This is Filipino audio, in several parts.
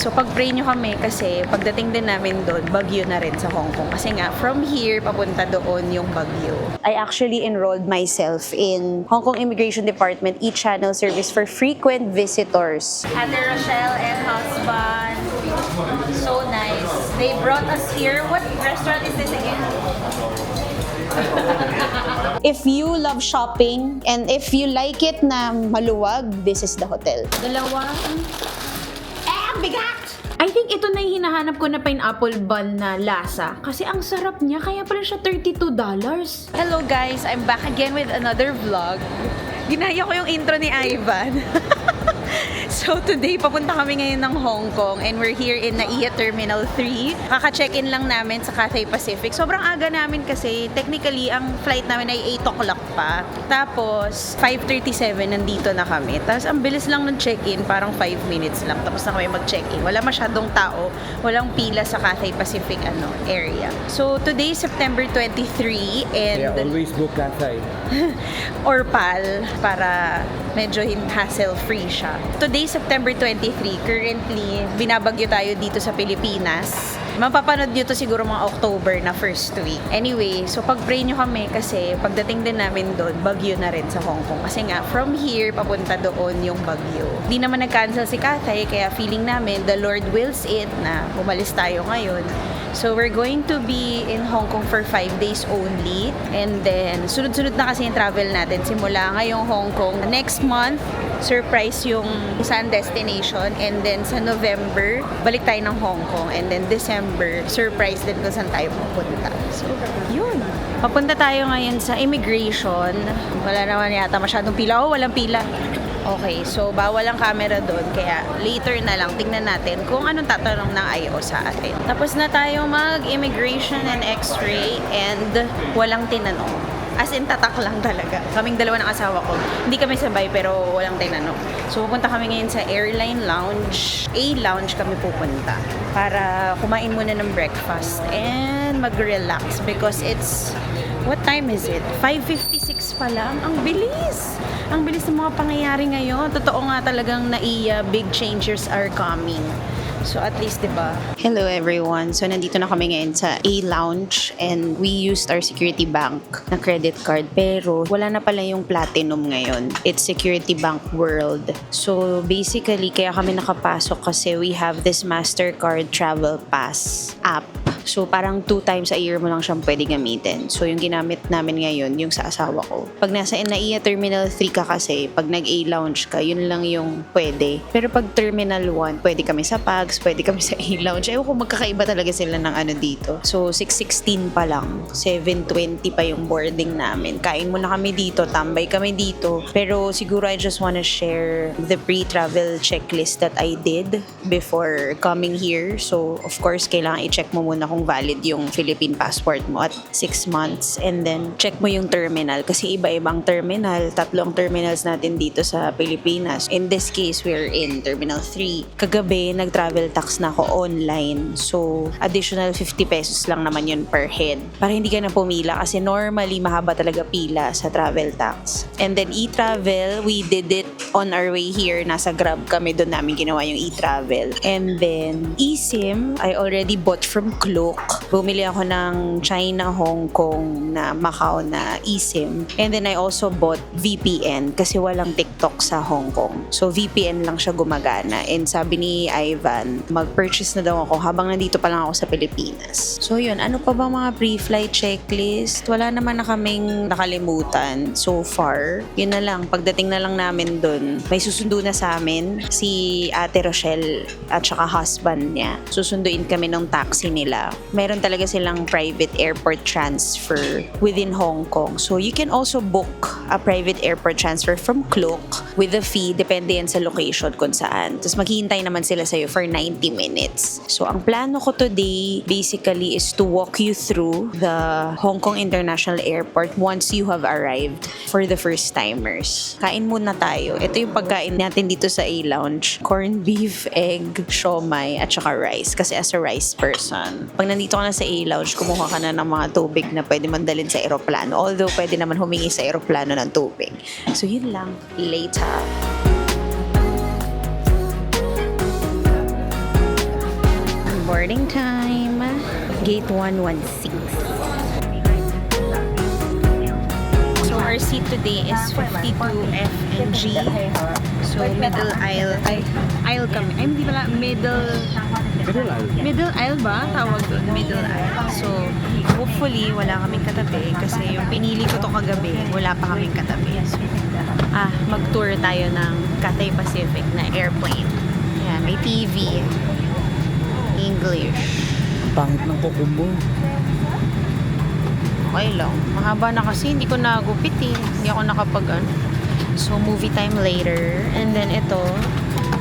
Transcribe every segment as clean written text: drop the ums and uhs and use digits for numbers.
So pag-pray nyo kami kasi pagdating din namin doon, bagyo na rin sa Hong Kong. Kasi nga, from here, papunta doon yung bagyo. I actually enrolled myself in Hong Kong Immigration Department e-channel service for frequent visitors. Ate Rochelle and husband. So nice. They brought us here. What restaurant is this again? If you love shopping and if you like it na maluwag, this is the hotel. Dalawa. Ang bigat! I think ito na yung hinahanap ko na pineapple bun na lasa. Kasi ang sarap niya, kaya pala siya $32. Hello guys, I'm back again with another vlog. Ginaya ko yung intro ni Ivan. So today, papunta kami ngayon ng Hong Kong and we're here in NAIA Terminal 3. Kaka-check-in lang namin sa Cathay Pacific. Sobrang aga namin kasi technically ang flight namin ay 8 o'clock pa. Tapos 5:37 nandito na kami. Tapos ang bilis lang ng check-in, parang 5 minutes lang. Tapos na kami mag-check-in. Wala masyadong tao, walang pila sa Cathay Pacific area. So today, September 23 and... Yeah, always book Cathay. or PAL para medyo hassle-free siya. Today, September 23, currently, binabagyo tayo dito sa Pilipinas. Mapapanood nyo to siguro mga October na first week. Anyway, so pag-pray nyo kami kasi pagdating din namin doon, bagyo na rin sa Hong Kong. Kasi nga, from here, papunta doon yung bagyo. Di naman nag-cancel si Cathay, kaya feeling namin, the Lord wills it na umalis tayo ngayon. So, we're going to be in Hong Kong for 5 days only. And then, sunod-sunod na kasi yung travel natin. Simula ngayong Hong Kong. Next month, surprise yung saan destination. And then, sa November, balik tayo ng Hong Kong. And then, December, surprise din kung saan tayo pupunta. So, yun. Papunta tayo ngayon sa immigration. Wala naman yata masyadong pila. Oh, walang pila. Okay, so bawal ang camera doon, kaya later na lang tingnan natin kung anong tatanong ng IO sa atin. Tapos na tayo mag-immigration and x-ray and walang tinanong. As in, tatak lang talaga. Kaming dalawa ng asawa ko. Hindi kami sabay pero walang tinanong. So pupunta kami ngayon sa airline lounge. A-lounge kami pupunta para kumain muna ng breakfast and mag-relax because it's... What time is it? 5:56 pa lang. Ang bilis! Ang bilis ng mga pangyayari ngayon. Totoo nga talagang NAIA, big changes are coming. So at least, diba? Hello everyone. So nandito na kami ngayon sa A-Lounge and we used our Security Bank na credit card pero wala na pala yung Platinum ngayon. It's Security Bank World. So basically, kaya kami nakapasok kasi we have this Mastercard Travel Pass app. So, parang 2 times a year mo lang siyang pwede gamitin. So, yung ginamit namin ngayon, yung sa asawa ko. Pag nasa NAIA Terminal 3 ka kasi, pag nag-A-Lounge ka, yun lang yung pwede. Pero pag Terminal 1, pwede kami sa PAGS, pwede kami sa A-Lounge. Ewan ko, magkakaiba talaga sila ng ano dito. So, 6:16 pa lang. 7:20 pa yung boarding namin. Kain muna kami dito, tambay kami dito. Pero siguro I just wanna share the pre-travel checklist that I did before coming here. So, of course, kailangan i-check mo muna kung valid yung Philippine passport mo at 6 months and then check mo yung terminal kasi iba-ibang terminal, 3 ang terminals natin dito sa Pilipinas. In this case, we're in Terminal 3. Kagabi, nag-travel tax na ako online. So, additional 50 pesos lang naman yun per head. Para hindi ka na pumila kasi normally mahaba talaga pila sa travel tax. And then e-travel, we did it on our way here. Nasa Grab kami, doon namin ginawa yung e-travel. And then eSIM, I already bought from Klook. Bumili ako ng China, Hong Kong na Macau na eSIM. And then I also bought VPN kasi walang TikTok sa Hong Kong. So VPN lang siya gumagana. And sabi ni Ivan, mag-purchase na daw ako habang nandito pa lang ako sa Pilipinas. So yun, ano pa ba mga pre-flight checklist? Wala naman na kaming nakalimutan so far. Yun na lang, pagdating na lang namin dun, may susundo na sa amin si Ate Rochelle at saka husband niya. Susunduin kami ng taxi nila. Meron talaga silang private airport transfer within Hong Kong. So you can also book a private airport transfer from Klook with a fee, depende yan sa location kung saan. Tapos maghihintay naman sila sa'yo for 90 minutes. So ang plano ko today basically is to walk you through the Hong Kong International Airport once you have arrived for the first timers. Kain muna tayo. Ito yung pagkain natin dito sa A-Lounge. Corned beef, egg, siomai, at saka rice. Kasi as a rice person, pag nandito ka na sa A-Lounge, kumuha ka na ng mga tubig na pwede mandalin sa eroplano. Although, pwede naman humingi sa eroplano ng tubig. So, yun lang. Later. boarding time. Gate 116. So our seat today is 52 F and G. So middle aisle. Aisle kami. Ay, hindi pala. Middle aisle ba? Tawag doon. Middle aisle. So hopefully wala kaming katabi. Kasi yung pinili ko to kagabi, wala pa kaming katabi. So, mag-tour tayo ng Cathay Pacific na airplane. Yan, may TV. English. Pangit ng kuko mo. Okay lang. Mahaba na kasi, hindi ko nagupit eh. Hindi ako nakapag So, movie time later. And then ito,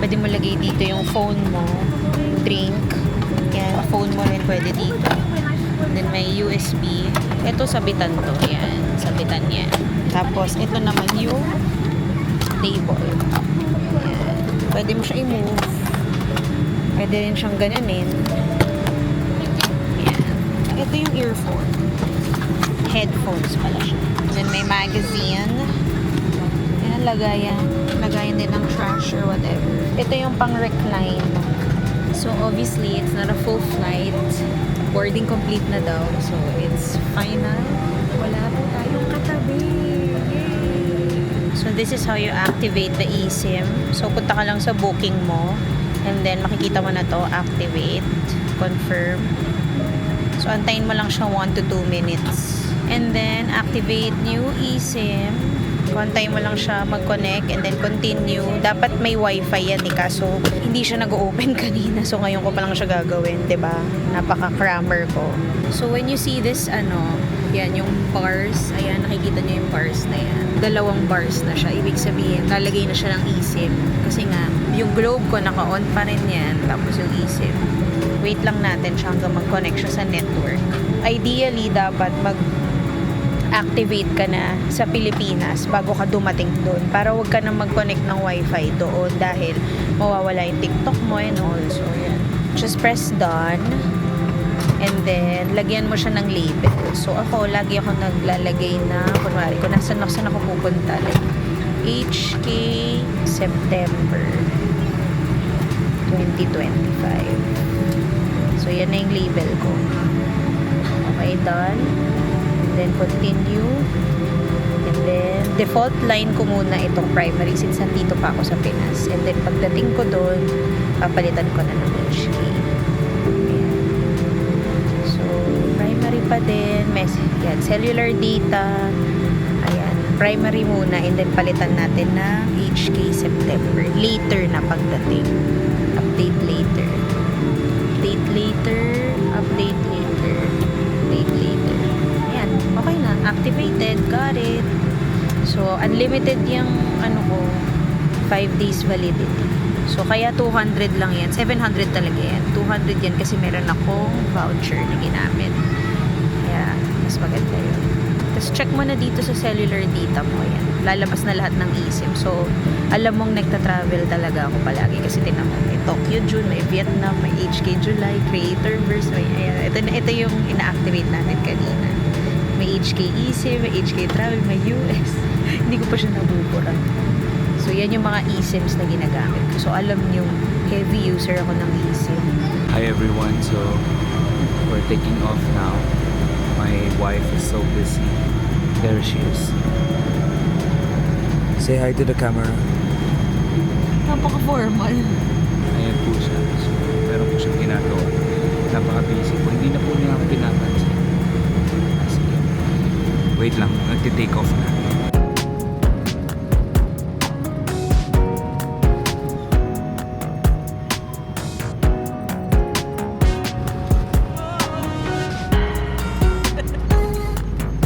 pwede mo lagay dito yung phone mo, yung drink. Yan, phone mo rin pwede dito. And then may USB. Ito, sabitan to. Yan, sabitan yan. Tapos, ito naman yung table. Yan. Pwede mo siya i-move. Pwede rin siyang gananin. Yan. Ito yung earphone. Headphones pala siya. Then may magazine. Yan, lagayan. Lagayan din ng trash or whatever. Ito yung pang-recline. So, obviously, it's not a full flight. Boarding complete na daw. So, it's final. Wala po tayong katabi. Yay! So, this is how you activate the eSIM. So, punta ka lang sa booking mo. And then, makikita mo na to. Activate. Confirm. So, antayin mo lang siya 1 to 2 minutes. And then, activate new eSIM. Antayin mo lang siya mag-connect and then continue. Dapat may wifi yan eh, kaso hindi siya nag-open kanina. So, ngayon ko pa lang siya gagawin, 'di ba? Napaka-crammer ko. So, when you see this, yan, yung bars. Ayan, nakikita niyo yung bars na yan. 2 bars na siya. Ibig sabihin, lalagay na siya ng eSIM. Kasi nga, yung globe ko naka-on pa rin yan. Tapos yung eSIM. Wait lang natin siya hanggang mag-connect siya sa network. Ideally, dapat activate ka na sa Pilipinas bago ka dumating doon para wag ka na mag-connect ng wifi doon dahil mawawala yung TikTok mo and all. So, yan. Just press done and then lagyan mo siya ng label. So, ako, lagi ako naglalagay na, kunwari, kung nasan ako pupunta, like, HK September 2025. So, yan na yung label ko. Okay, done. Then continue, and then default line ko muna itong primary since nandito pa ako sa Pinas, and then pagdating ko doon papalitan ko na ng HK. Ayan. So primary pa din, yan, cellular data, ayan, primary muna, and then palitan natin ng HK September later na pagdating. Update later, update later, update later, update later. Okay na, activated, got it. So, unlimited yung 5 days validity. So, kaya 200 lang yan. 700 talaga yan. 200 yan kasi meron akong voucher na ginamit. Kaya, mas maganda yun. Tapos, check mo na dito sa cellular data mo. Yan. Lalabas na lahat ng eSIM. So, alam mong nagta-travel talaga ako palagi. Kasi tinan mo, may Tokyo June, may Vietnam, may HK July, Creatorverse, may ayan. Ito yung ina-activate natin kanina. May HK eSIM, may HK Travel, may US. Hindi ko pa siya nabubura. So, yan yung mga eSIMs na ginagamit ko. So, alam nyo, heavy user ako ng eSIM. Hi everyone, so we're taking off now. My wife is so busy. There she is. Say hi to the camera. Napaka-formal. Ayan po siya. So, meron po siyang ginagawa. Napaka-busy po. Hindi na po niya ako pinapansin. Sige. Wait lang, nagti-take off na.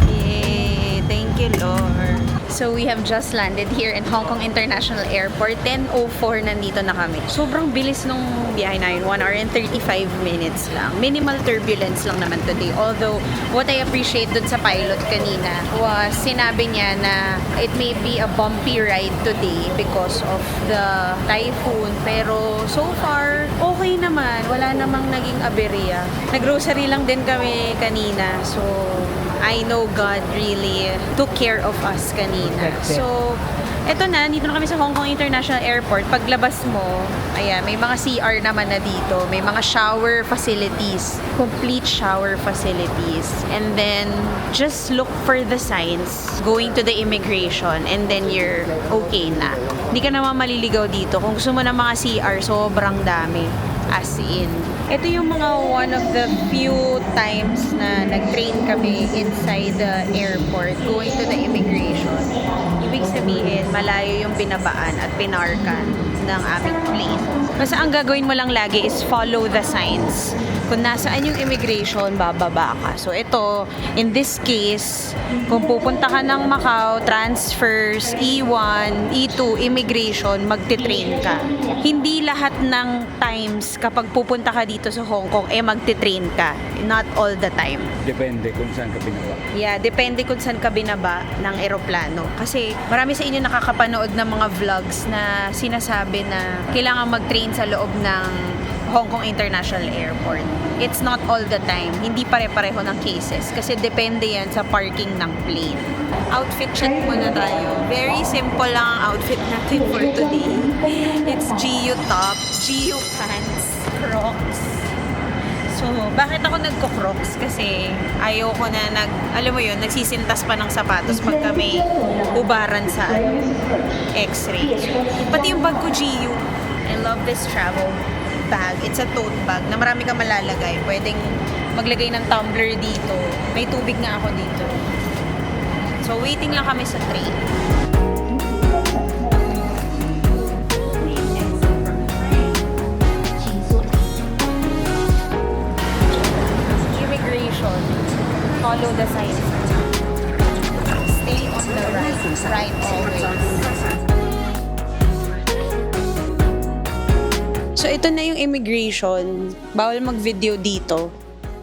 Yay! Thank you, Lord. So, we have just landed here in Hong Kong International Airport. 10:04 nandito na kami. Sobrang bilis nung biyahe na yun. 1 hour and 35 minutes lang. Minimal turbulence lang naman today. Although, what I appreciate dun sa pilot kanina was sinabi niya na it may be a bumpy ride today because of the typhoon. Pero, so far, okay naman. Wala namang naging aberya. Nag-grocery lang din kami kanina. So, I know God really took care of us kanina. So, Eto na, dito na kami sa Hong Kong International Airport. Paglabas mo, ayan, may mga CR naman na dito. May mga shower facilities. Complete shower facilities. And then, just look for the signs going to the immigration and then you're okay na. Hindi ka naman maliligaw dito. Kung gusto mo ng mga CR, sobrang dami. As in. Ito yung mga one of the few times na nag-train kami inside the airport going to the immigration. Ibig sabihin, malayo yung binabaan at pinarkan ng aming plane. Basta ang gagawin mo lang lagi is follow the signs. Kung nasaan yung immigration, bababa ka. So ito, in this case, kung pupunta ka ng Macau, transfers, E1, E2, immigration, magte-train ka. Hindi lahat ng times kapag pupunta ka dito sa Hong Kong, magte-train ka. Not all the time. Depende kung saan ka pinaba. Yeah, depende kung saan ka binaba ng eroplano. Kasi marami sa inyo nakakapanood ng mga vlogs na sinasabi na kailangan mag-train sa loob ng Hong Kong International Airport. It's not all the time. Hindi pare-pareho ng cases. Kasi depende yan sa parking ng plane. Outfit check muna tayo. Very simple lang ang outfit natin for today. It's GU top, GU pants, Crocs. So, bakit ako nagko-Crocs? Kasi ayoko na alam mo yun, nagsisintas pa ng sapatos pagka may ubaran sa X-ray. Pati yung bag ko, GU. I love this travel bag. It's a tote bag na marami kang malalagay. Pwedeng maglagay ng tumbler dito. May tubig nga ako dito. So, waiting lang kami sa train. Immigration. Follow the signs. Stay on the right always. So, ito na yung immigration. Bawal mag-video dito.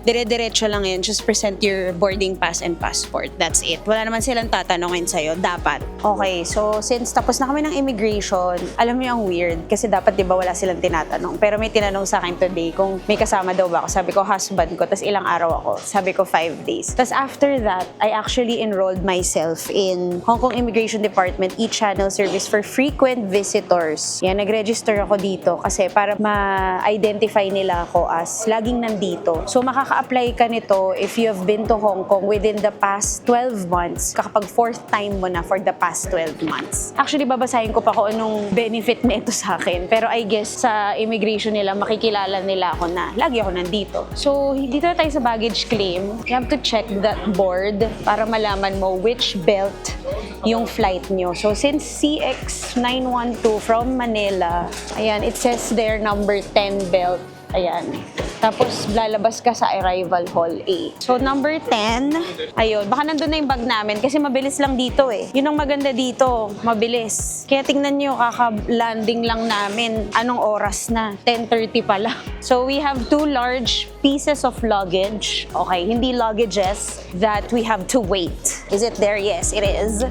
Dire-diretso lang yan. Just present your boarding pass and passport. That's it. Wala naman silang tatanungin sa'yo. Dapat. Okay, so since tapos na kami ng immigration, alam mo yung weird. Kasi dapat di ba wala silang tinatanong. Pero may tinanong sa akin today kung may kasama daw ba ako. Sabi ko, husband ko. Tapos ilang araw ako. Sabi ko, 5 days. Tapos after that, I actually enrolled myself in Hong Kong Immigration Department e-channel service for frequent visitors. Yan, nag-register ako dito kasi para ma-identify nila ako as laging nandito. So makaka-apply ka nito if you have been to Hong Kong within the past 12 months. Kapag 4th time mo na for the past 12 months. Actually, babasahin ko pa kung anong benefit nito sa akin. Pero I guess sa immigration nila, makikilala nila ako na lagi ako nandito. So, dito na tayo sa baggage claim. You have to check that board para malaman mo which belt yung flight nyo. So, since CX912 from Manila, ayan, it says there number 10 belt. Ayan. Tapos, lalabas ka sa arrival hall A. So, number 10, ayun. Baka nandun na yung bag namin kasi mabilis lang dito eh. Yun ang maganda dito, mabilis. Kaya tingnan nyo, kaka-landing lang namin. Anong oras na? 10:30 pa lang. So, we have 2 large pieces of luggage. Okay, hindi luggages that we have to wait. Is it there? Yes, it is.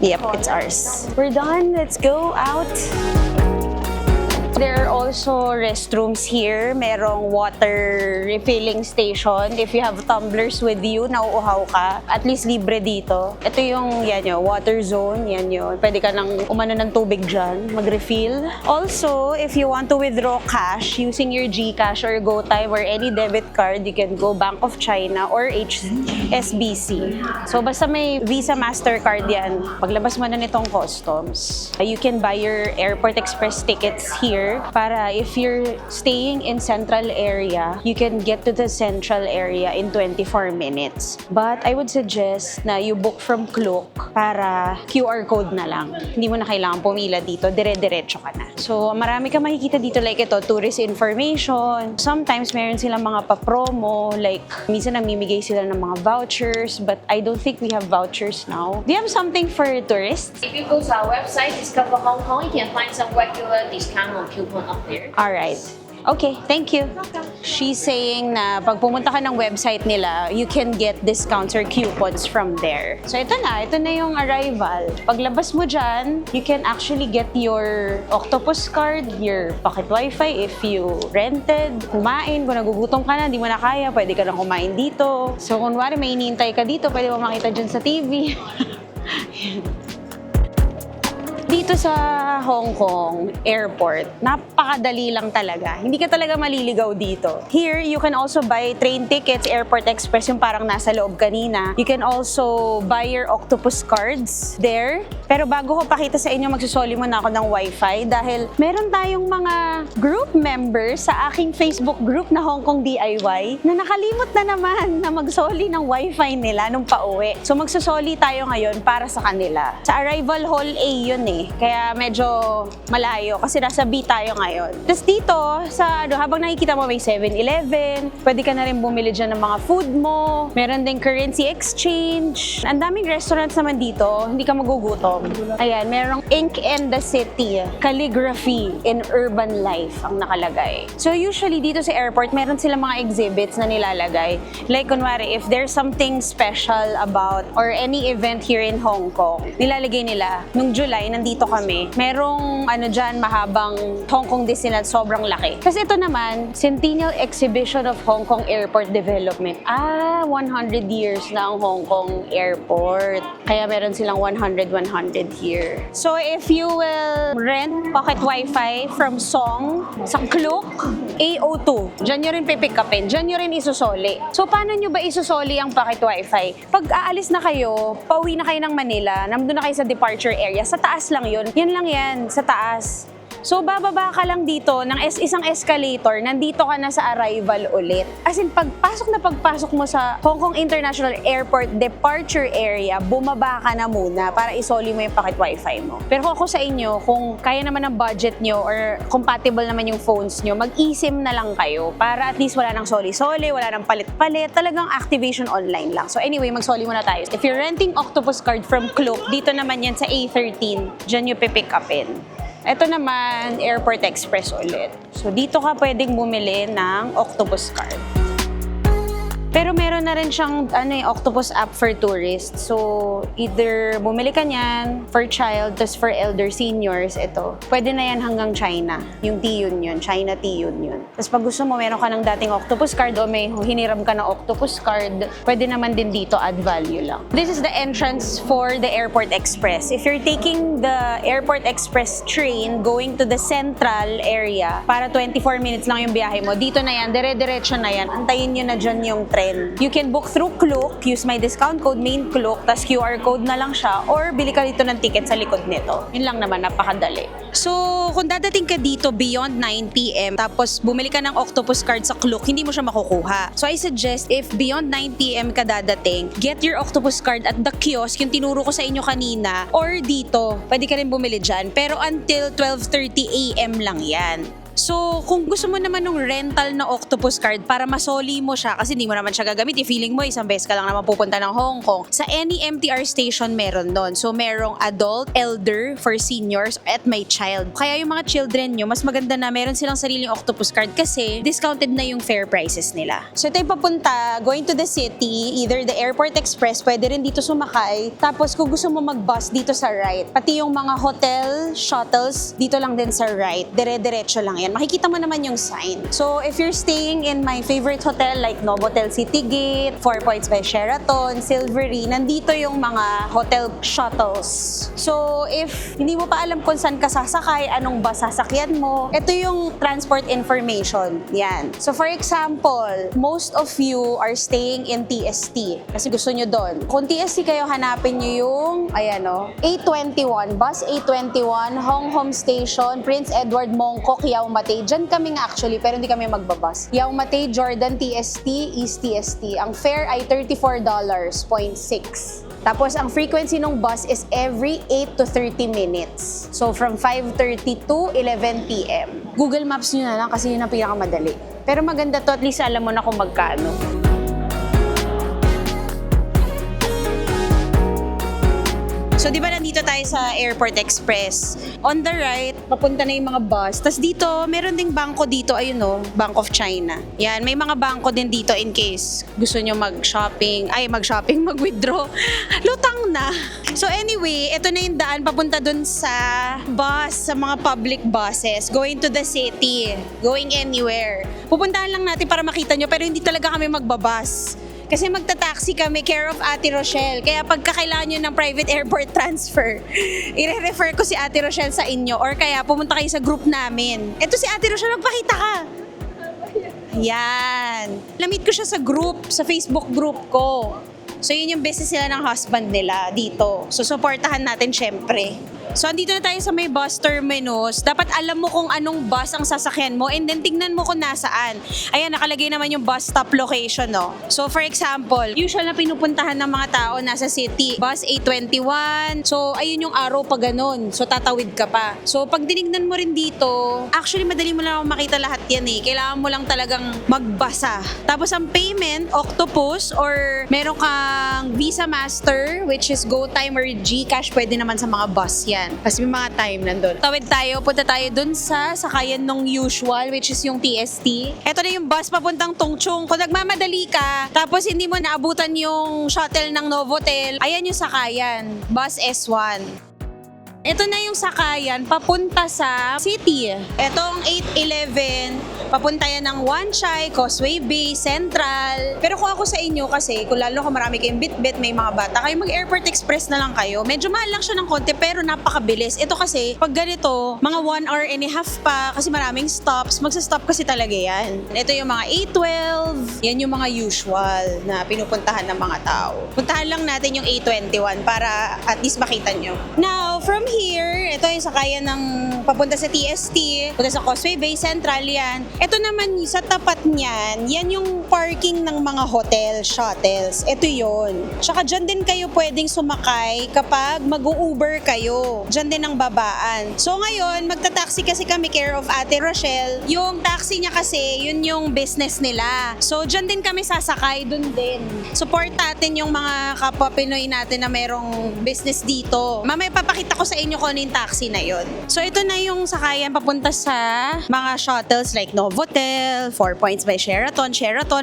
Yep, it's ours. We're done. Let's go out. There are also restrooms here. Merong water refilling station. If you have tumblers with you, nauuhaw ka, at least libre dito. Ito yung, yan yun, water zone. Yan yun. Pwede ka nang umano ng tubig dyan, mag-refill. Also, if you want to withdraw cash using your GCash or GoTyme or any debit card, you can go Bank of China or HSBC. So, basta may Visa, MasterCard yan, paglabas mo na nitong customs, you can buy your Airport Express tickets here. Para if you're staying in central area, you can get to the central area in 24 minutes. But I would suggest na you book from Klook para QR code na lang. Hindi mo na kailangan pumila dito, dire-diretso ka na. So marami ka makikita dito like ito, tourist information. Sometimes meron silang mga pa-promo, like minsan namimigay sila ng mga vouchers, but I don't think we have vouchers now. Do you have something for tourists? If you go to our website, Discover Hong Kong, you can find some regular discount on coupon up there. Alright. Okay, thank you. She's saying na pag pumunta ka ng website nila, you can get discounts or coupons from there. So ito na yung arrival. Paglabas mo dyan, you can actually get your Octopus card, your pocket wifi if you rented, kumain, kung nagugutom ka na, di mo na kaya, pwede ka na kumain dito. So kunwari may hinihintay ka dito, pwede mo makita dyan sa TV. Dito sa Hong Kong airport, napakadali lang talaga. Hindi ka talaga maliligaw dito. Here, you can also buy train tickets, Airport Express, yung parang nasa loob kanina. You can also buy your Octopus cards there. Pero bago ko pakita sa inyo, magsusoli muna ako ng wifi dahil meron tayong mga group members sa aking Facebook group na Hong Kong DIY na nakalimot na naman na magsoli ng wifi nila nung pauwi. So magsusoli tayo ngayon para sa kanila. Sa Arrival Hall A yun eh. Kaya medyo malayo kasi nasa B tayo ngayon. Tapos dito, habang nakikita mo may 7-Eleven, pwede ka na rin bumili dyan ng mga food mo. Meron din currency exchange. Ang daming restaurants naman dito, hindi ka magugutom. Ayan, merong Ink and the City, Calligraphy in Urban Life ang nakalagay. So usually dito sa airport, meron silang mga exhibits na nilalagay. Like kunwari, if there's something special about or any event here in Hong Kong, nilalagay nila. Nung July, nandito kami, merong dyan, mahabang Hong Kong Disneyland, sobrang laki. Kasi ito naman, Centennial Exhibition of Hong Kong Airport Development. 100 years na ang Hong Kong Airport. Kaya meron silang 100 here. So if you will rent pocket wifi from Song, sa Klook, A02, dyan nyo rin pipick upin, dyan nyo rin isusoli. So paano nyo ba isusoli ang pocket wifi? Pag aalis na kayo, pauwi na kayo ng Manila, nandun na kayo sa departure area, sa taas lang yun. Yan lang yan, sa taas. So, bababa ka lang dito ng isang escalator, nandito ka na sa arrival ulit. As in, pagpasok mo sa Hong Kong International Airport departure area, bumaba ka na muna para isoli mo yung pocket wifi mo. Pero kung ako sa inyo, kung kaya naman ang budget nyo or compatible naman yung phones nyo, mag-eSIM na lang kayo para at least wala nang soli-soli, wala nang palit-palit, talagang activation online lang. So anyway, mag-soli muna tayo. If you're renting Octopus card from Klook, dito naman yan sa A13, dyan nyo pipick upin. Ito naman, Airport Express ulit. So, dito ka pwedeng bumili ng Octopus card. Pero meron na rin siyang Octopus app for tourists. So, either bumili ka niyan for child, tas for elder seniors, ito. Pwede na yan hanggang China. Yung T-Union, China T-Union. Tapos pag gusto mo, meron ka ng dating Octopus card o may hiniram ka ng Octopus card, pwede naman din dito, add value lang. This is the entrance for the Airport Express. If you're taking the Airport Express train going to the central area, para 24 minutes lang yung biyahe mo, dito na yan, dire-diretso na yan. Antayin nyo na dyan yung train. You can book through Klook, use my discount code, main Klook, tas QR code na lang siya, or bili ka dito ng ticket sa likod nito. Yun lang naman, napakadali. So, kung dadating ka dito beyond 9 p.m, tapos bumili ka ng Octopus card sa Klook, hindi mo siya makukuha. So, I suggest, if beyond 9 p.m ka dadating, get your Octopus card at the kiosk, yung tinuro ko sa inyo kanina, or dito, pwede ka rin bumili dyan. Pero until 12:30 a.m. lang yan. So, kung gusto mo naman ng rental na Octopus card para masoli mo siya, kasi hindi mo naman siya gagamit, feeling mo isang beses ka lang naman pupunta ng Hong Kong, sa any MTR station meron doon. So, merong adult, elder, for seniors, at may child. Kaya yung mga children nyo, mas maganda na meron silang sariling Octopus card kasi discounted na yung fare prices nila. So, ito yung papunta, going to the city, either the Airport Express, pwede rin dito sumakay. Tapos, kung gusto mo mag-bus dito sa right, pati yung mga hotel, shuttles, dito lang din sa right, dire-diretso lang yan. Makikita mo naman yung sign. So, if you're staying in my favorite hotel like Novotel City Gate, 4 Points by Sheraton, Silvery, nandito yung mga hotel shuttles. So, if hindi mo pa alam kung saan ka sasakay, anong bus sasakyan mo, ito yung transport information. Yan. So, for example, most of you are staying in TST kasi gusto nyo doon. Kung TST kayo, hanapin nyo yung, A21, bus A21, Hong Hom Station, Prince Edward Mongkok, Yau Matay. Diyan kami nga actually, pero hindi kami magbabas. Yau Matay, Jordan TST, East TST. Ang fare ay $34.6. Tapos, ang frequency ng bus is every 8 to 30 minutes. So, from 5:30 to 11 p.m. Google Maps nyo na lang kasi yun ang pinakamadali. Pero maganda to, at least alam mo na kung magkano. So, di ba nandito tayo sa Airport Express? On the right, papunta na yung mga bus. Tapos dito, meron ding bangko dito. Ayun no, Bank of China. Yan, may mga bangko din dito in case gusto nyo mag-shopping. Ay, mag-withdraw. Lutang na. So anyway, ito na yung daan papunta dun sa bus, sa mga public buses. Going to the city. Going anywhere. Pupuntahan lang natin para makita nyo, pero hindi talaga kami magbabas. Kasi magta-taxi kami, care of Ate Rochelle. Kaya pagka kailangan nyo ng private airport transfer, i-refer ko si Ate Rochelle sa inyo. Or kaya pumunta kayo sa group namin. Ito si Ate Rochelle, magpakita ka. Yan. Namit ko siya sa group, sa Facebook group ko. So yun yung business nila ng husband nila dito. So supportahan natin syempre. So andito na tayo sa may bus terminus. Dapat alam mo kung anong bus ang sasakyan mo and then tignan mo kung nasaan. Ayan, nakalagay naman yung bus stop location, no? So for example, usual na pinupuntahan ng mga tao nasa city. Bus 821. So ayun yung arrow pa ganun. So tatawid ka pa. So pag dinignan mo rin dito, actually madali mo lang makita lahat yan eh. Kailangan mo lang talagang magbasa. Tapos ang payment, Octopus or meron kang Visa Master which is GoTime or GCash, pwede naman sa mga bus yan. Kasi may mga time nandun. Tawid tayo, punta tayo dun sa sakayan nung usual which is yung TST. Ito na yung bus papuntang Tongchong. Kung nagmamadali ka, tapos hindi mo naabutan yung shuttle ng Novotel, ayan yung sakayan. Bus S1. Ito na yung sakayan papunta sa city. Itong 811, papunta yan ng Wan Chai, Causeway Bay, Central. Pero kung ako sa inyo kasi, kung lalo kung marami kayong bit-bit, may mga bata, kayo mag-Airport Express na lang kayo. Medyo mahal lang siya ng konti pero napakabilis. Ito kasi, pag ganito, mga 1 hour and a half pa kasi maraming stops. Magsa-stop kasi talaga yan. Ito yung mga 812, yan yung mga usual na pinupuntahan ng mga tao. Puntahan lang natin yung 821 para at least makita nyo. Now, from here, ito yung sakayan ng papunta sa TST, punta sa Causeway Bay, Central yan. Ito naman, sa tapat niyan, yan yung parking ng mga hotel, shuttles. Ito yun. Tsaka dyan din kayo pwedeng sumakay kapag mag-Uber kayo. Dyan din ang babaan. So ngayon, magta-taxi kasi kami, care of Ate Rochelle. Yung taxi niya kasi, yun yung business nila. So dyan din kami sasakay, dun din. Support natin yung mga kapwa Pinoy natin na merong business dito. Mamaya papakita ko sa inyo kung ano yung taxi na yun. So ito na yung sakayan papunta sa mga shuttles like Novotel, 4 Points by Sheraton,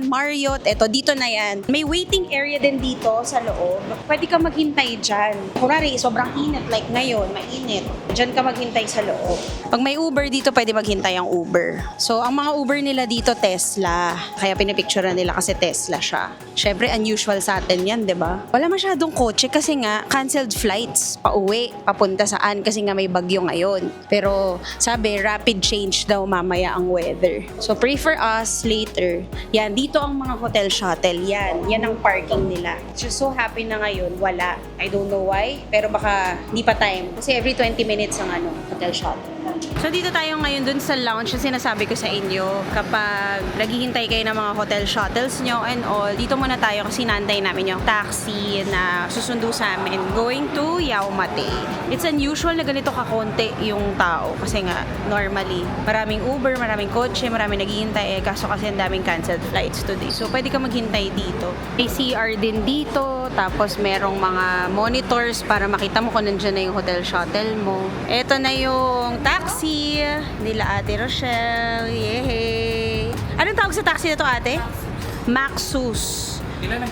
Marriott. Ito, dito na yan. May waiting area din dito sa loob. Pwede ka maghintay dyan. Kunwari, sobrang init like ngayon, mainit. Dyan ka maghintay sa loob. Pag may Uber dito, pwede maghintay ang Uber. So ang mga Uber nila dito, Tesla. Kaya pinipicturean nila kasi Tesla siya. Syempre, unusual sa atin yan, di ba? Wala masyadong kotse kasi nga, canceled flights pauwi, papunta saan kasi nga may bagyo ngayon. Pero sabi, rapid change daw mamaya ang weather. So pray for us later. Yan, dito ang mga hotel shuttle. Yan ang parking nila. Just so happy na ngayon, wala. I don't know why, pero baka di pa time. Kasi every 20 minutes ang hotel shuttle. So dito tayo ngayon dun sa lounge na sinasabi ko sa inyo. Kapag naghihintay kayo ng mga hotel shuttles nyo and all, dito muna tayo kasi naantay namin yung taxi na susundo sa amin going to Yau Ma Tei. It's unusual na ganito kakonti yung tao kasi nga normally maraming Uber, maraming kotse, maraming naghihintay kaso kasi ang daming canceled flights today. So pwede ka maghintay dito. May CR din dito, tapos merong mga monitors para makita mo kung nandiyan na yung hotel shuttle mo. Ito na yung taxi nila Ate Rochelle. Yehey! Anong tawag sa taxi na to, ate? Maxus.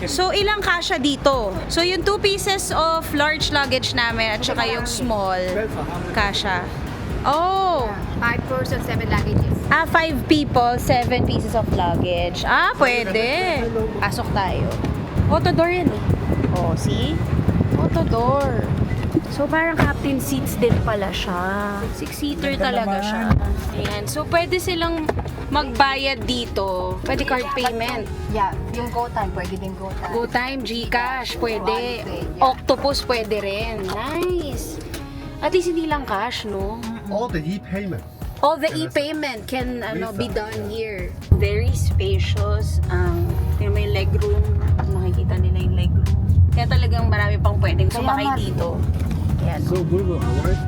So, ilang kasya dito? So, yung 2 pieces of large luggage namin at saka yung small kasya. Oh! 5 persons, 7 luggages. 5 people, 7 pieces of luggage. Pwede. Pasok tayo. Auto door yan eh. Oh, see? Auto door. So, parang captain seats din pala siya. 6-seater talaga siya. Ayan. So, pwede silang magbayad dito. Pwede card payment. Yeah, yung GoTime, pwede din GoTime. GoTime, GCash, pwede. Alipay, yeah. Octopus, pwede rin. Nice. At least hindi lang cash, no? All the e-payment. All the e-payment can be done here. Very spacious. Yung may legroom. Makikita nila yung legroom. Kaya talagang marami pang pwedeng sumakay dito. Yan. So Google, alright?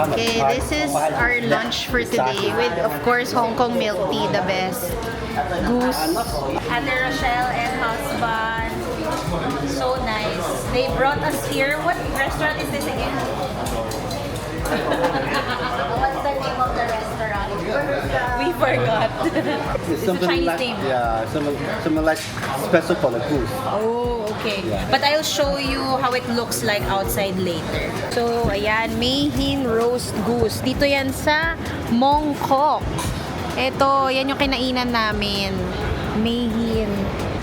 Okay, this is our lunch for today with, of course, Hong Kong milk tea, the best. Goose. Ate Rochelle and husband. So nice. They brought us here. What restaurant is this again? What's the name of the restaurant? We forgot. It's a Chinese name. Yeah, something like special for the goose. Oh, okay. Yeah. But I'll show you how it looks like outside later. So, ayan, Mayhin Roast Goose. Dito yan sa Mongkok. Ito, yan yung kinainan namin. Mayhin.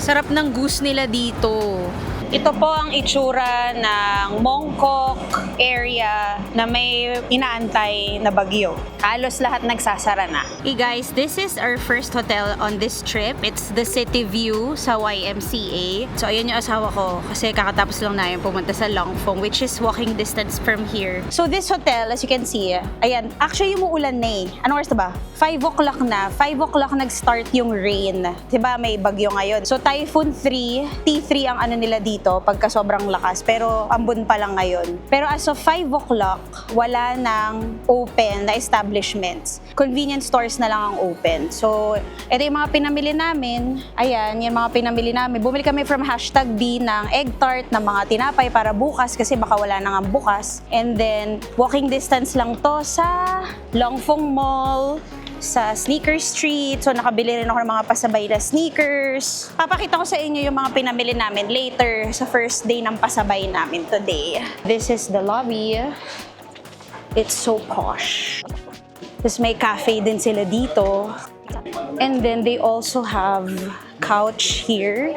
Sarap ng goose nila dito. Ito po ang itsura ng Mongkok area na may inaantay na bagyo. Halos lahat nagsasara na. Hey guys, this is our first hotel on this trip. It's the City View sa YMCA. So ayan yung asawa ko kasi kakatapos lang namin pumunta sa Longfong, which is walking distance from here. So this hotel, as you can see, ayan, actually umuulan na eh. Anong oras na ba? 5 o'clock na. 5 o'clock nag-start yung rain. Diba may bagyo ngayon. So Typhoon 3, T3 ang ano nila dito pagka sobrang lakas. Pero ambon pa lang ngayon. Pero as of 5 o'clock, wala nang open na establishments. Convenience stores na lang ang open. So, ito yung mga pinamili namin. Ayan, yung mga pinamili namin. Bumili kami from #B ng egg tart, ng mga tinapay para bukas kasi baka wala na nga bukas. And then, walking distance lang to sa Longfong Mall, sa Sneaker Street. So, nakabili rin ako ng mga pasabay na sneakers. Papakita ko sa inyo yung mga pinamili namin later sa first day ng pasabay namin today. This is the lobby. It's so posh. Tapos may cafe din sila dito. And then they also have couch here.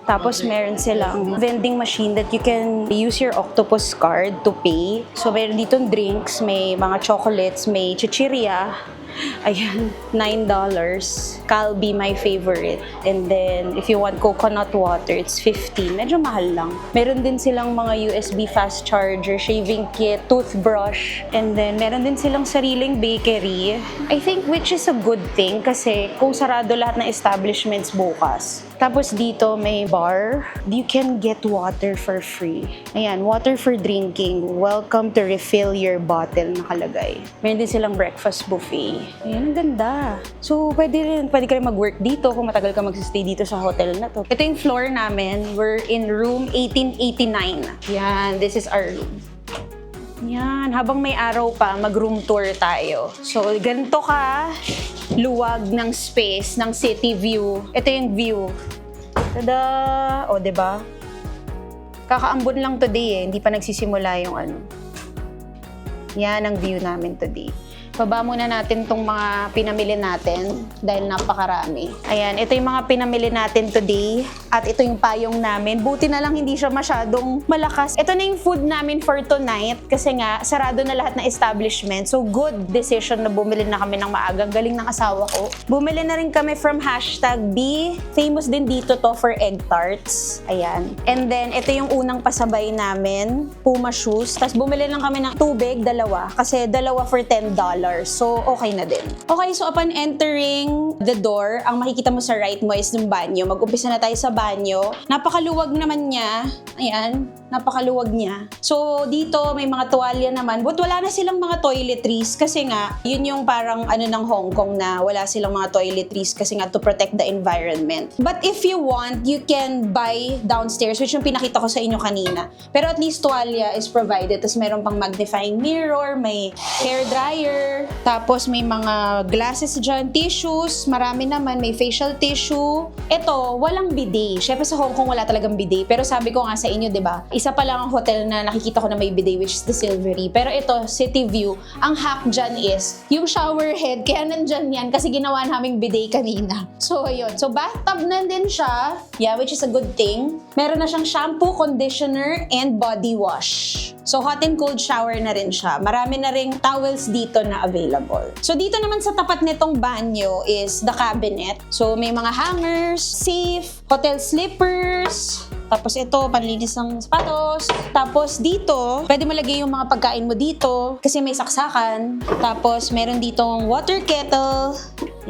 Tapos meron silang vending machine that you can use your Octopus card to pay. So meron ditong drinks, may mga chocolates, may chichirya. Ayan, $9. Calbee, my favorite. And then, if you want coconut water, it's $15. Medyo mahal lang. Meron din silang mga USB fast charger, shaving kit, toothbrush. And then, meron din silang sariling bakery. I think which is a good thing kasi kung sarado lahat ng establishments bukas. Tapos dito may bar. You can get water for free. Ayan, water for drinking. Welcome to refill your bottle nakalagay. Meron din silang breakfast buffet. Ayan, ang ganda. So, pwede ka rin mag-work dito kung matagal ka mag-stay dito sa hotel na to. Ito yung floor namin. We're in room 1889. Yan, this is our room. Yan, habang may araw pa, mag-room tour tayo. So, ganito ka luwag ng space, ng city view. Ito yung view. Tada! O, diba? Kakaambon lang today eh. Hindi pa nagsisimula yung ano. Yan ang view namin today. Baba muna natin tong mga pinamili natin dahil napakarami. Ayan, ito yung mga pinamili natin today at ito yung payong namin. Buti na lang hindi siya masyadong malakas. Ito na yung food namin for tonight kasi nga sarado na lahat ng establishment. So good decision na bumili na kami ng maaga. Galing ng asawa ko. Bumili na rin kami from #B. Famous din dito to for egg tarts. Ayan. And then ito yung unang pasabay namin, Puma shoes. Tapos bumili lang kami ng tubig, dalawa. Kasi dalawa for $10. So, okay na din. Okay, so upon entering the door, ang makikita mo sa right mo is yung banyo. Mag-umpisa na tayo sa banyo. Napakaluwag naman niya. Ayan, napakaluwag niya. So, dito may mga tuwalya naman. But wala na silang mga toiletries kasi nga, yun yung parang ano ng Hong Kong na wala silang mga toiletries kasi nga to protect the environment. But if you want, you can buy downstairs, which yung pinakita ko sa inyo kanina. Pero at least tuwalya is provided. Tapos meron pang magnifying mirror, may hair dryer, tapos may mga glasses dyan, tissues, marami naman, may facial tissue. Ito, walang bidet. Syempre sa Hong Kong wala talagang bidet. Pero sabi ko nga sa inyo, di ba? Isa pa lang ang hotel na nakikita ko na may bidet, which is the Silvery. Pero ito, City View, ang hack dyan is yung shower head. Kaya nandyan yan kasi ginawa naming bidet kanina. So, ayun. So, bathtub na din siya. Yeah, which is a good thing. Meron na siyang shampoo, conditioner, and body wash. So, hot and cold shower na rin siya. Marami na ring towels dito na available. So, dito naman sa tapat nitong banyo is the cabinet. So, may mga hangers, safe, hotel slippers, tapos ito, panlinis ng sapatos. Tapos dito, pwede mo lagay yung mga pagkain mo dito kasi may saksakan. Tapos meron ditong water kettle.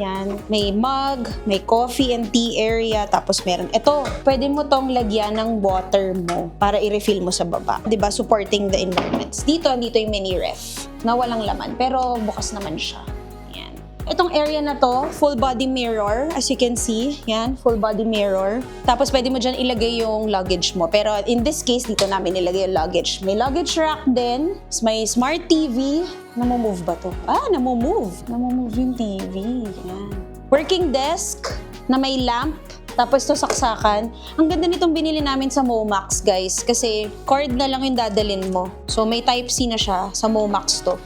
Yan. May mug, may coffee and tea area, tapos meron. Ito, pwede mo tong lagyan ng water mo para i-refill mo sa baba. 'Di ba? Supporting the environments. Dito yung mini ref na walang laman, pero bukas naman siya. Yan. Itong area na to, full body mirror, as you can see. Yan, full body mirror. Tapos pwede mo dyan ilagay yung luggage mo. Pero in this case, dito namin ilagay yung luggage. May luggage rack din. May smart TV. Namumove ba to? Namumove. Namumove yung TV. Yan. Working desk na may lamp. Tapos to saksakan. Ang ganda nitong binili namin sa Momax, guys. Kasi cord na lang yung dadalin mo. So may Type-C na siya sa Momax to.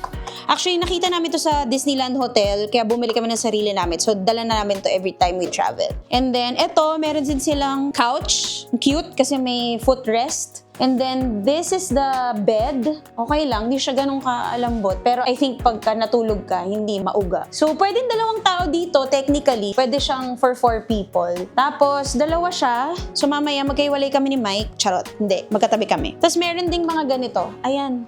Actually, nakita namin to sa Disneyland Hotel, kaya bumili kami ng sarili namin. So, dala na namin to every time we travel. And then, eto, meron din silang couch. Cute, kasi may footrest. And then, this is the bed. Okay lang, hindi siya ganun kaalambot. Pero I think pagka natulog ka, hindi mauga. So, pwedeng dalawang tao dito, technically. Pwede siyang for 4 people. Tapos, dalawa siya. So, mamaya magkaiwalay kami ni Mike. Charot, hindi. Magkatabi kami. Tapos, meron ding mga ganito. Ayan.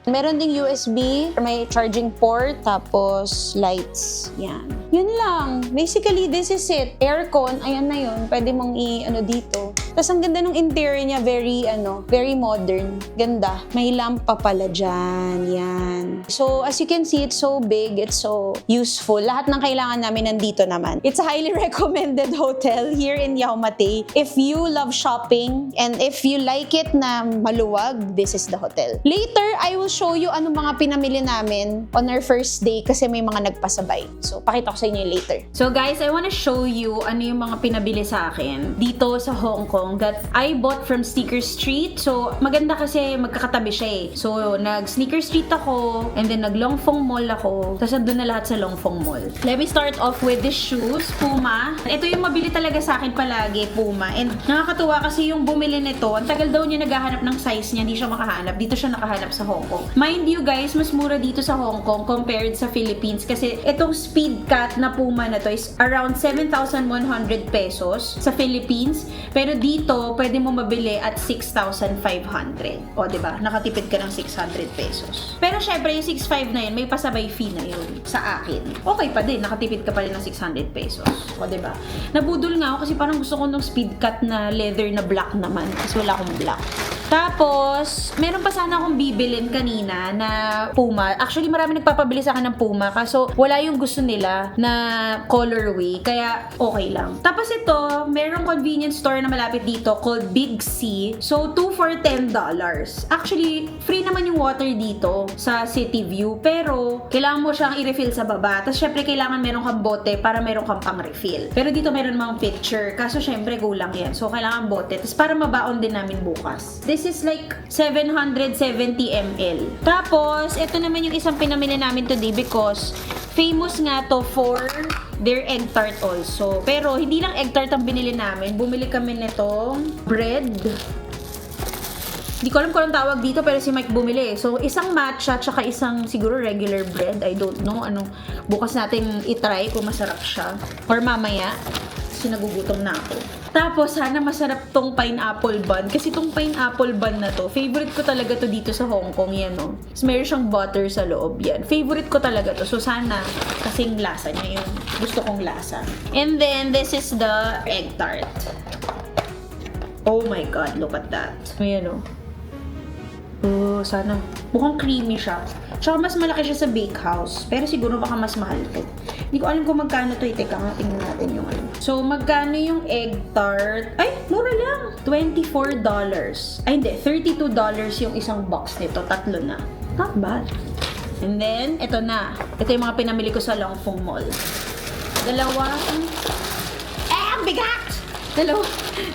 Meron ding USB, may charging port, tapos lights. Yan. Yun lang. Basically, this is it. Aircon, ayan na yun. Pwede mong i-ano dito. Tapos ang ganda ng interior niya, very modern. Ganda. May lamp pa pala dyan. Yan. So, as you can see, it's so big. It's so useful. Lahat ng kailangan namin nandito naman. It's a highly recommended hotel here in Yaumate. If you love shopping and if you like it na maluwag, this is the hotel. Later, I will show you anong mga pinamili namin on our first day kasi may mga nagpasabay. So, pakita ko sa inyo later. So, guys, I wanna show you ano yung mga pinabili sa akin dito sa Hong Kong that I bought from Sneaker Street. So, maganda kasi magkakatabi siya eh. So, nag-Sneaker Street ako and then nag-Longfong Mall ako. Tapos, nandun na lahat sa Longfong Mall. Let me start off with the shoes. Puma. Ito yung mabili talaga sa akin palagi, Puma. And nakakatuwa kasi yung bumili nito, ang tagal daw niya naghahanap ng size niya, hindi siya makahanap. Dito siya nakahanap sa Hong Kong. Mind you guys, mas mura dito sa Hong Kong compared sa Philippines kasi itong Speed Cat na Puma na to is around 7,100 pesos sa Philippines. Pero dito, pwede mo mabili at 6,500. O, diba? Nakatipid ka ng 600 pesos. Pero syempre, yung 6,500 na yun, may pasabay fee na yun sa akin. Okay pa din, nakatipid ka pa rin ng 600 pesos. O, diba? Nabudol nga ako kasi parang gusto ko ng Speed Cat na leather na black naman kasi wala akong black. Tapos, meron pa sana akong bibilin kanina na Puma. Actually, marami nagpapabili sa akin ng Puma kaso wala yung gusto nila na colorway. Kaya, okay lang. Tapos ito, merong convenience store na malapit dito called Big C. So, 2 for $10. Actually, free naman yung water dito sa City View. Pero, kailangan mo siyang i-refill sa baba. Tapos, syempre, kailangan meron kang bote para meron kang pang-refill. Pero dito meron mga picture. Kaso, syempre, go lang yan. So, kailangan bote. Tapos, para mabaon din namin bukas. This is like 770 ml. Tapos, ito naman yung isang pinamili namin today because famous nga to for their egg tart also. Pero, hindi lang egg tart ang binili namin. Bumili kami nitong bread. Hindi ko alam kung anong tawag dito, pero si Mike bumili. So, isang matcha, tsaka isang siguro regular bread. I don't know. Bukas natin itry kung masarap siya. Or mamaya. Kasi nagugutom na ako. Tapos, sana masarap tong pineapple bun. Kasi tong pineapple bun na to, favorite ko talaga to dito sa Hong Kong. Yan, no? Tapos, meron siyang butter sa loob. Yan. Favorite ko talaga to. So, sana kasing lasa niya yung gusto kong lasa. And then, this is the egg tart. Oh my God, look at that. Ayan, no? Oh, sana. Mukhang creamy siya. Tsaka mas malaki siya sa bakehouse. Pero siguro baka mas mahal to. Hindi ko alam kung magkano to. Teka nga, tingnan natin yung ano. So, magkano yung egg tart? Ay, mura lang. $24. Ay, hindi. $32 yung isang box nito. 3 na. Not bad. And then, ito na. Ito yung mga pinamili ko sa Longfong Mall. Ang bigat!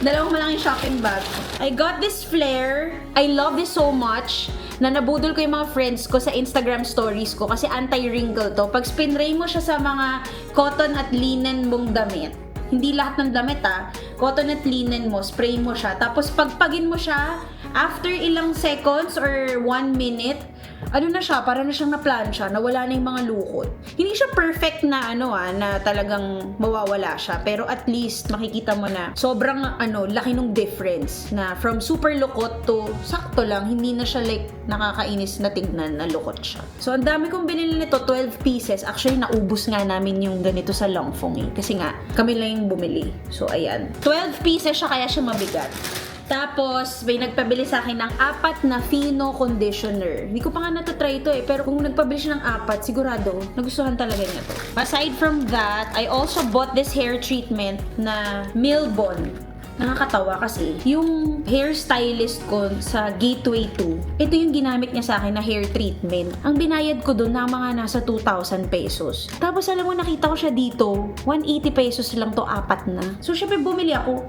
Dalawang malaking shopping bag. I got this flare. I love this so much na nabudol ko yung mga friends ko sa Instagram stories ko kasi anti-wrinkle to. Pag spinray mo siya sa mga cotton at linen mong damit, hindi lahat ng damit cotton at linen mo, spray mo siya. Tapos pagpagin mo siya, after ilang seconds or 1 minute, ano na siya, para na siyang na-plancha, nawala na yung mga lukot. Hindi siya perfect na na talagang mawawala siya, pero at least makikita mo na sobrang laki nung difference na from super lukot to sakto lang, hindi na siya like nakakainis na tignan na lukot siya. So ang dami kong binili nito, 12 pieces. Actually naubos nga namin yung ganito sa Longfong kasi nga kami lang yung bumili. So ayan, 12 pieces siya kaya siya mabigat. Tapos, may nagpabili sa akin ng 4 na Fino conditioner. Hindi ko pa nga natatry ito pero kung nagpabili siya ng 4, sigurado, nagustuhan talaga niya to. Aside from that, I also bought this hair treatment na Milbon. Nakakatawa kasi yung hairstylist ko sa Gateway 2, ito yung ginamit niya sa akin na hair treatment. Ang binayad ko doon na mga nasa 2,000 pesos. Tapos alam mo, nakita ko siya dito, 180 pesos lang to, 4 na. So syempre bumili ako.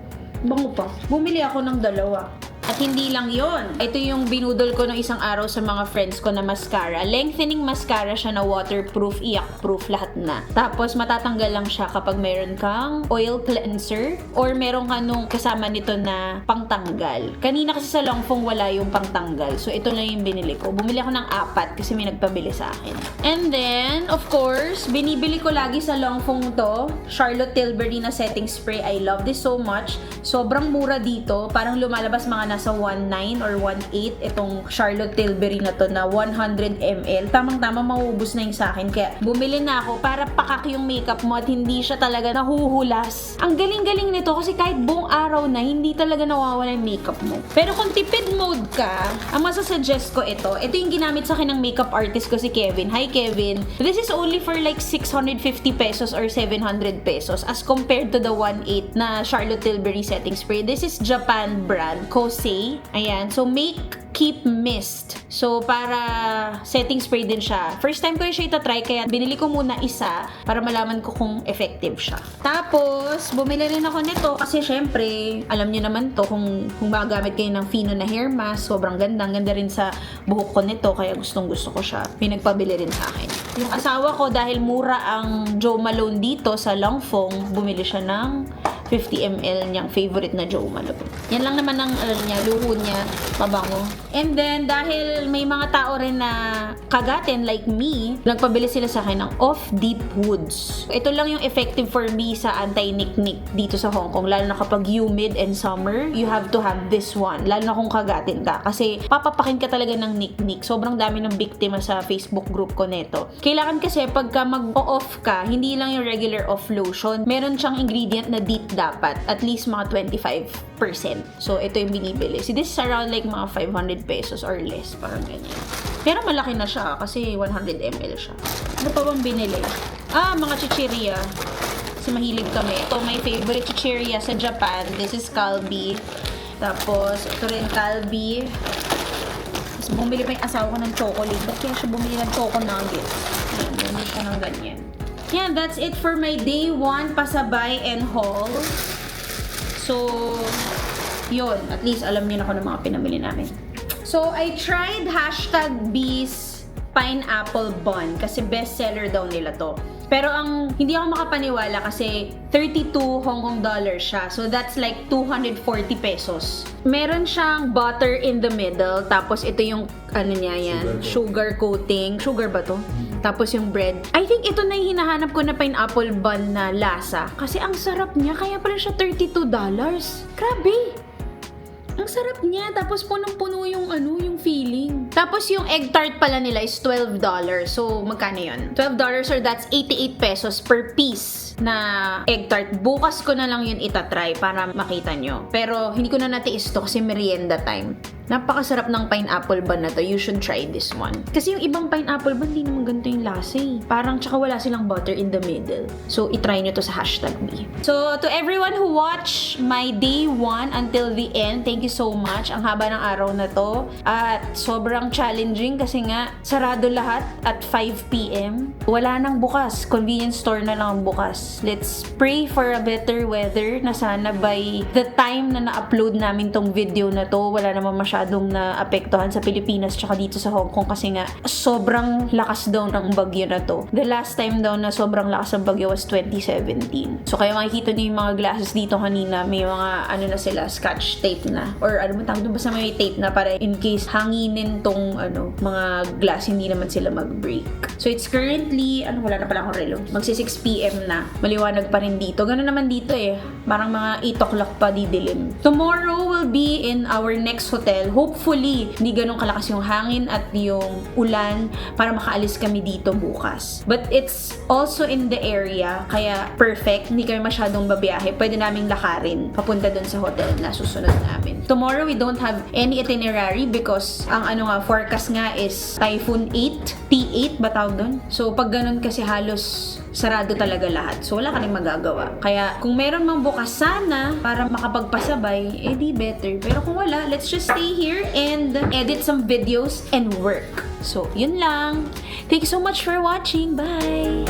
Bango pa. Bumili ako ng 2. At hindi lang yon. Ito yung binudol ko ng isang araw sa mga friends ko na mascara. Lengthening mascara siya na waterproof, iyak-proof, lahat na. Tapos matatanggal lang siya kapag meron kang oil cleanser or meron ka nung kasama nito na pangtanggal. Kanina kasi sa Longfong wala yung pangtanggal. So ito lang yung binili ko. Bumili ako ng 4 kasi may nagpabili sa akin. And then, of course, binibili ko lagi sa Longfong to, Charlotte Tilbury na setting spray. I love this so much. Sobrang mura dito. Parang lumalabas mga nasa 1.9 or 1.8 itong Charlotte Tilbury na to na 100 ml. Tamang-tama maubos na yung sa akin. Kaya bumili na ako para pakak yung makeup mo at hindi siya talaga nahuhulas. Ang galing-galing nito kasi kahit buong araw na, hindi talaga nawawala yung makeup mo. Pero kung tipid mode ka, ang masasuggest ko ito yung ginamit sa akin ng makeup artist ko si Kevin. Hi Kevin! This is only for like 650 pesos or 700 pesos as compared to the 1.8 na Charlotte Tilbury setting spray. This is Japan brand, Kosei. Ayan. So, make, keep, mist. So, para setting spray din siya. First time ko rin siya itatry, kaya binili ko muna isa para malaman ko kung effective siya. Tapos, bumili rin ako nito kasi syempre, alam niyo naman to, kung magagamit kayo ng Fino na hair mask, sobrang ganda. Ang ganda rin sa buhok ko nito, kaya gustong gusto ko siya. May nagpabili rin sa akin. Yung asawa ko, dahil mura ang Joe Malone dito sa Longfong, bumili siya ng 50 ml niyang favorite na Joe Malone. Yan lang naman ang luho niya, mabango. And then, dahil may mga tao rin na kagatin like me, nagpabili sila sa akin ng Off Deep Woods. Ito lang yung effective for me sa anti-nick-nick dito sa Hong Kong. Lalo na kapag humid and summer, you have to have this one. Lalo na kung kagatin ka. Kasi papapakin ka talaga ng nick-nick. Sobrang dami ng biktima sa Facebook group ko neto. Kailangan kasi pagka mag-off ka, hindi lang yung regular off lotion. Meron siyang ingredient na deep dapat. At least mga 25%. So, ito yung binibili. So, this is around like mga 500 pesos or less. Parang ganyan. Pero malaki na siya kasi 100 ml siya. Ano pa bang binili? Mga chichirya. Kasi mahilig kami. Ito, my favorite chichirya sa Japan. This is Calbee. Tapos, ito rin Calbee. Tapos, bumili pa yung asawa ko ng chocolate. Ba't kaya siya bumili ng choco nuggets? Ayan, bumili siya ng ganyan. Yeah, that's it for my day 1 pasabay and haul. So, yun. At least alam niyo na kung ano mga pinamili namin. So, I tried #B's pineapple bun kasi bestseller daw nila to. Pero hindi ako makapaniwala kasi 32 Hong Kong dollars siya. So, that's like 240 pesos. Meron siyang butter in the middle. Tapos, ito yung, sugar coating. Sugar ba to? Tapos yung bread. I think ito na yung hinahanap ko na pineapple bun na lasa. Kasi ang sarap niya. Kaya pala siya $32. Grabe! Ang sarap niya. Tapos punong-puno yung yung feeling. Tapos yung egg tart pala nila is $12. So, magkano yun? $12 or that's 88 pesos per piece na egg tart. Bukas ko na lang yun itatry para makita nyo. Pero, hindi ko na natiis to kasi merienda time. Napakasarap ng pineapple bun na to. You should try this one. Kasi yung ibang pineapple bun, hindi naman ganito yung lasa eh. Parang tsaka wala silang butter in the middle. So, itry nyo to sa #B. So, to everyone who watched my day 1 until the end, thank you so much. Ang haba ng araw na to. At sobrang challenging kasi nga, sarado lahat at 5 p.m. Wala nang bukas. Convenience store na lang ang bukas. Diyos. Let's pray for a better weather na sana by the time na na-upload namin tong video na to, wala naman masyadong naapektuhan sa Pilipinas tsaka dito sa Hong Kong kasi nga sobrang lakas daw ng bagyo na to. The last time daw na sobrang lakas ng bagyo was 2017. So kaya makikita niyo yung mga glasses dito kanina, may mga ano na sila, scotch tape na. Or ano mo tawag doon, basta may tape na para in case hanginin tong mga glass, hindi naman sila mag-break. So it's currently, wala na pala akong relo. Magsi 6 PM na. Maliwanag pa rin dito. Ganun naman dito eh. Parang mga 8 o'clock pa didilim. Tomorrow will be in our next hotel. Hopefully, hindi ganun kalakas yung hangin at yung ulan para makaalis kami dito bukas. But it's also in the area, kaya perfect. Hindi kami masyadong babiyahe. Pwede naming lakarin papunta dun sa hotel na susunod namin. Tomorrow, we don't have any itinerary because ang forecast nga is Typhoon 8. T8 ba tawag dun? So, pag ganun kasi halos sarado talaga lahat. So, wala ka rin magagawa. Kaya, kung meron mang bukas sana para makapagpasabay, di better. Pero kung wala, let's just stay here and edit some videos and work. So, yun lang. Thank you so much for watching. Bye!